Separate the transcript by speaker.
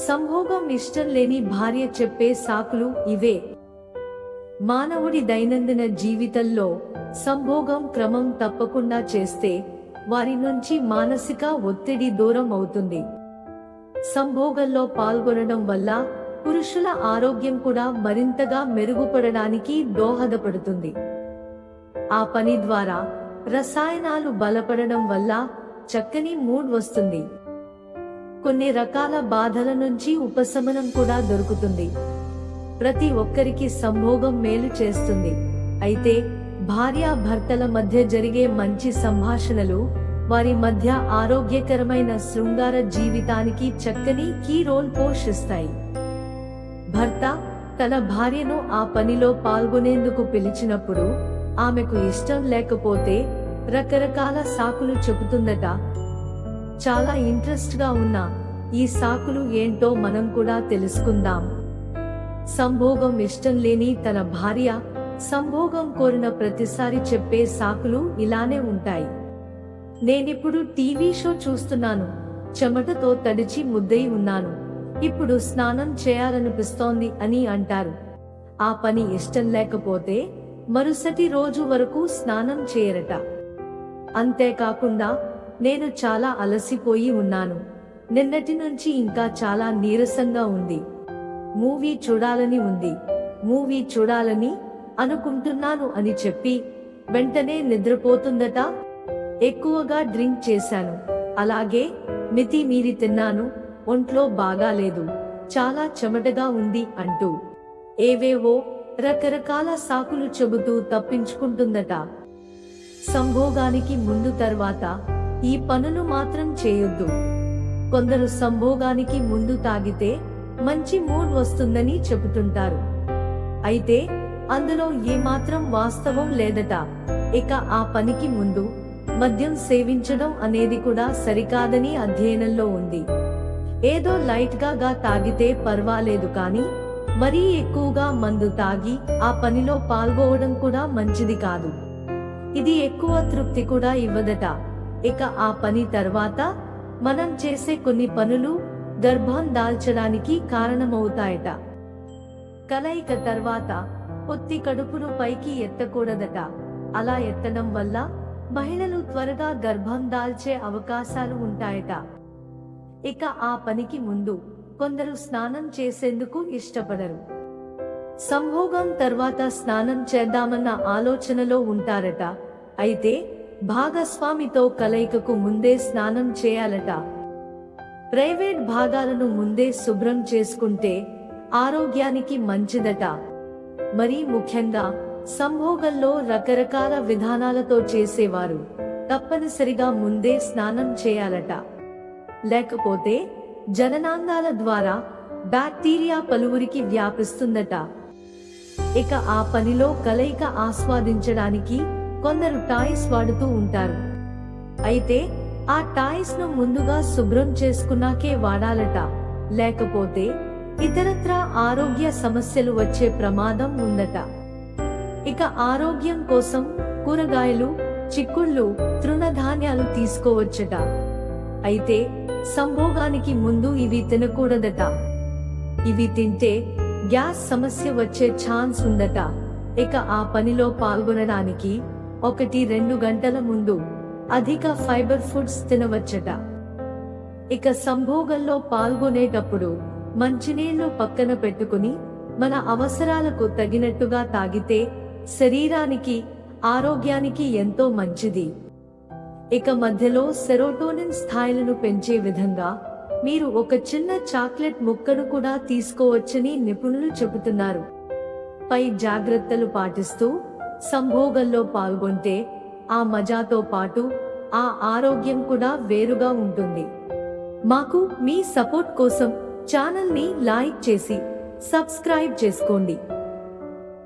Speaker 1: సంభోగం ఇష్టం లేని భార్య చెప్పే సాకులు ఇవే. మానవుడి దైనందిన జీవితంలో సంభోగం క్రమం తప్పకుండా చేస్తే వారి నుంచి మానసిక ఒత్తిడి దూరం అవుతుంది. సంభోగంలో పాల్గొనడం వల్ల పురుషుల ఆరోగ్యం కూడా మరింతగా మెరుగుపడడానికి దోహదపడుతుంది. ఆ పని ద్వారా రసాయనాలు బలపడడం వల్ల చక్కని మూడ్ వస్తుంది. కొన్ని రకాల బాధల నుంచి ఉపశమనం కూడా దొరుకుతుంది. ప్రతి ఒక్కరికి సంభోగం మేలు చేస్తుంది. అయితే భార్యాభర్తల మధ్య జరిగే మంచి సంభాషణలు వారి మధ్య ఆరోగ్యకరమైన శృంగార జీవితానికి చక్కని కీ రోల్ పోషిస్తాయి. భర్త తన భార్యను ఆ పనిలో పాల్గొనేందుకు పిలిచినప్పుడు ఆమెకు ఇష్టం లేకపోతే రకరకాల సాకులు చెబుతుందట. చాలా ఇంట్రెస్ట్ గా ఉన్న ఈ సాకులు ఏంటో మనం కూడా తెలుసుకుందాం. సంభోగం ఇష్టం లేని తన భార్య సంభోగం కోరిన ప్రతిసారి చెప్పే సాకులు ఇలానే ఉంటాయి. నేనిప్పుడు టీవీ షో చూస్తున్నాను, చెమటతో తడిచి ముద్దై ఉన్నాను, ఇప్పుడు స్నానం చేయాలనిపిస్తోంది అని అంటారు. ఆ పని ఇష్టం లేకపోతే మరుసటి రోజు వరకు స్నానం చేయరట. అంతేకాకుండా నేను చాలా అలసిపోయి ఉన్నాను, నిన్నటి నుంచి ఇంకా చాలా నీరసంగా ఉంది, మూవీ చూడాలని అనుకుంటున్నాను అని చెప్పి వెంటనే నిద్రపోతుందట. ఎక్కువగా డ్రింక్ చేశాను, అలాగే మితి మీరి తిన్నాను, ఒంట్లో బాగాలేదు, చాలా చెమటగా ఉంది అంటూ ఏవేవో రకరకాల సాకులు చెబుతూ తప్పించుకుంటుందట. సంభోగానికి ముందు తర్వాత ఈ పనులు మాత్రం చేయొద్దు. కొందరు సంభోగానికి ముందు తాగితే మంచి మూడ్ వస్తుందని చెబుతుంటారు. అయితే అందులో ఏమాత్రం వాస్తవం లేదట. ఇక ఆ పనికి ముందు మద్యం సేవించడం అనేది కూడా సరికాదని అధ్యయనంలో ఉంది. ఏదో లైట్ గా తాగితే పర్వాలేదు, కానీ మరీ ఎక్కువగా మందు తాగి ఆ పనిలో పాల్గొవడం కూడా మంచిది కాదు. ఇది ఎక్కువ తృప్తి కూడా ఇవ్వదట. ఇక ఆ పని తర్వాత మనం చేసే కొన్ని పనులు గర్భం దాల్చడానికి కారణమవుతాయట. కలయిక తర్వాత పొత్తి కడుపును పైకి ఎత్తకూడదట. అలా ఎత్తడం వల్ల మహిళలు త్వరగా గర్భం దాల్చే అవకాశాలు ఉంటాయట. ఇక ఆ పనికి ముందు కొందరు స్నానం చేసేందుకు ఇష్టపడరు. సంభోగం తర్వాత స్నానం చేద్దామన్న ఆలోచనలో ఉంటారట. అయితే భాగస్వామితో కలయికకు ముందే స్నానం చేయాలట. ప్రైవేట్ భాగాలను ముందే శుభ్రం చేసుకుంటే ఆరోగ్యానికి మంచిదట. మరీ ముఖ్యంగా సంభోగంలో రకరకాల విధానాలతో చేసేవారు తప్పనిసరిగా ముందే స్నానం చేయాలట. లేకపోతే జననాంగాల ద్వారా బ్యాక్టీరియా పలువురికి వ్యాపిస్తుందట. ఇక ఆ పనిలో కలయిక ఆస్వాదించడానికి కొందరు టాయ్స్ వాడుతూ ఉంటారు. అయితే ఆ టాయ్స్ ను ముందుగా శుభ్రం చేసుకున్నాకే వాడాలట. లేకపోతే ఇతరత్రా ఆరోగ్య సమస్యలు వచ్చే ప్రమాదం ఉందట. ఇక ఆరోగ్యం కోసం కూరగాయలు, చిక్కుళ్ళు, తృణధాన్యాలు తీసుకోవచ్చట. అయితే సంభోగానికి ముందు ఇవి తినకూడదట. ఇవి తింటే గ్యాస్ సమస్య వచ్చే ఛాన్స్ ఉందట. ఇక ఆ పనిలో పాల్గొనడానికి 1-2 గంటల ముందు అధిక ఫైబర్ ఫుడ్స్ తినవచ్చట. ఇక సంభోగంలో పాల్గొనేటప్పుడు మంచినీళ్లు పక్కన పెట్టుకుని మన అవసరాలకు తగినట్టుగా తాగితే శరీరానికి, ఆరోగ్యానికి ఎంతో మంచిది. ఇక మధ్యలో సెరోటోనిన్ స్థాయిలను పెంచే విధంగా మీరు ఒక చిన్న చాక్లెట్ ముక్కను కూడా తీసుకోవచ్చని నిపుణులు చెబుతున్నారు. పై జాగ్రత్తలు పాటిస్తూ సంభోగంలో పాల్గొంటే ఆ మజాతో పాటు ఆ ఆరోగ్యం కూడా వేరుగా ఉంటుంది. మాకు మీ సపోర్ట్ కోసం ఛానల్ ని లైక్ చేసి సబ్స్క్రైబ్ చేసుకోండి.